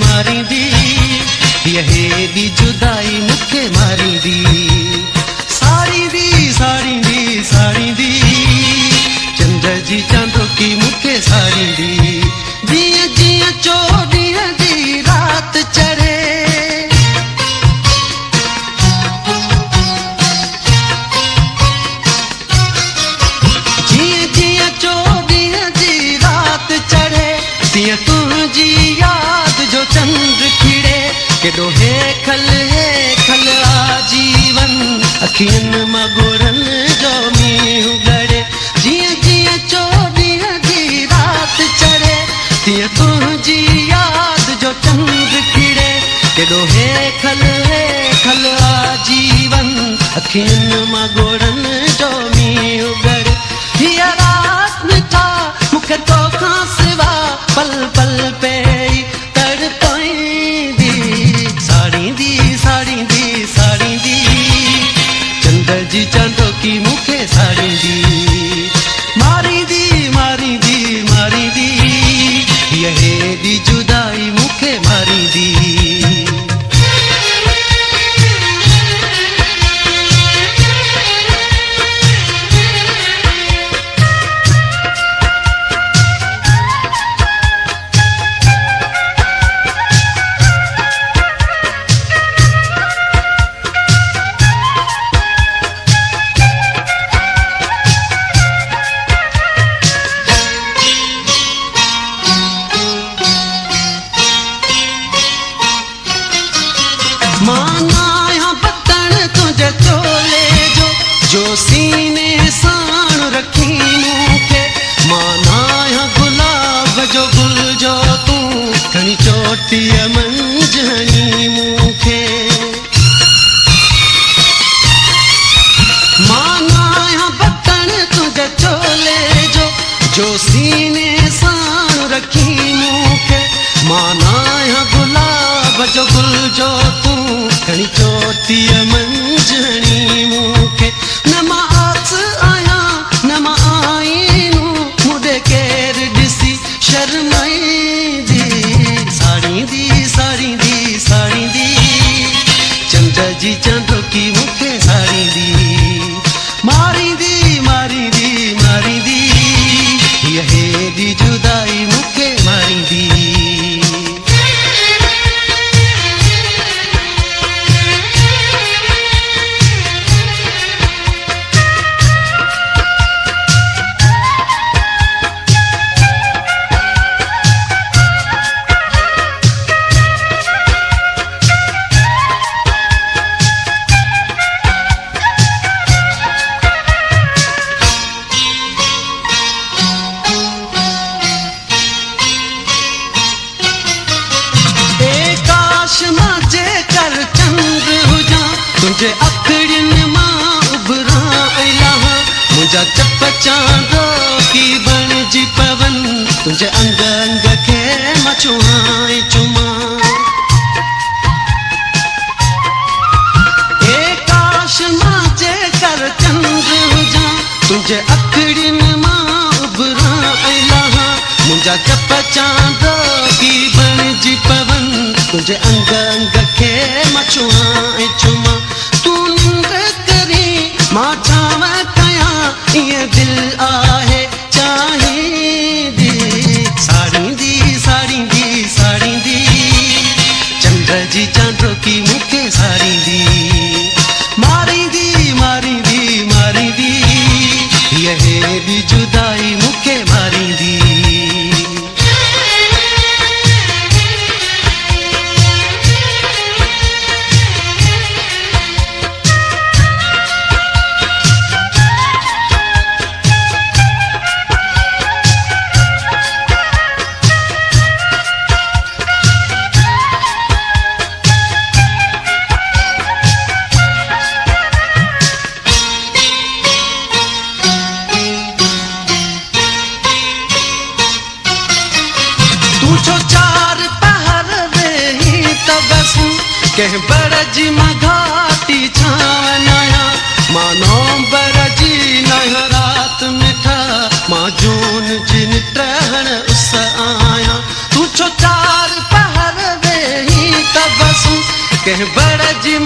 मारींदी यहे दी जुदाई मुखे मारींदी साड़ींदी चंद्र जी चांदो की मुखे साड़ींदी जियां जियां चोॾींहं दी रात चढ़े जियां जियां चोॾींहं दी रात चढ़े तियां तुंहिंजी याद जो चंद्र खिड़े केॾो हे खल आजीवन अखियुनि मां गोरन जो मींहुं गड़े जियां जियां चोॾींहं दी रात चढ़े तियां तुंहिंजी याद जो चंद्र खिड़े केॾो हे खल आजीवन अखियुनि मां गोरन जो मींहुं गड़े हीअ रात मिठा मूंखे तोखां सिवा पल पल पे साड़ींदी चंद्र जी चांदो की मुखे साड़ींदी मारींदी यहे दी जुदाई मुखे मारींदी माना बतन तुझे चोले जो सीने साण रखी मूंखे माना गुलाब जो गुल जो तू खणी चोटीअ मंझणी मूंखे माना बतन तुझे चोले जो सीने साण रखी मूंखे माना गुलाब जो गुल जो तू खणी चोटीअ मंझणी मूंखे न मां आस आहियां न मां आईनू मुॾे केर ॾिसी शर्माईंदी साड़ींदी चंद्र जी चांदो की मुखे साड़ींदी मारींदी यहे दी जुदाई मुखे मारींदी तुझे अखड़ियुनि मां उभरां लहां मुंहिंजा चप चांदो की बणिजी पवन तुंहिंजे अंग अंग खे मां छुहां चुमां ए काश मां जेकर चंद्र हुजां तुंहिंजे अखड़ियुनि मां उभरां लहां मुंहिंजा चप चांदो की बणिजी पवन तुंहिंजे अंग अंग खे मां छुहां चुमां मां छाव कयां ये दिल आहे चाहींदी साड़ींदी चंद्र जी चांदो की मुखे साड़ींदी मारींदी यहे दी जुदाई मुखे मारींदी कह बरजी मां घाटी छावनाया मानो बरजी नया रात मिठा मां जून जिन ट्रहण उस आया तू छो कह बड़ा जी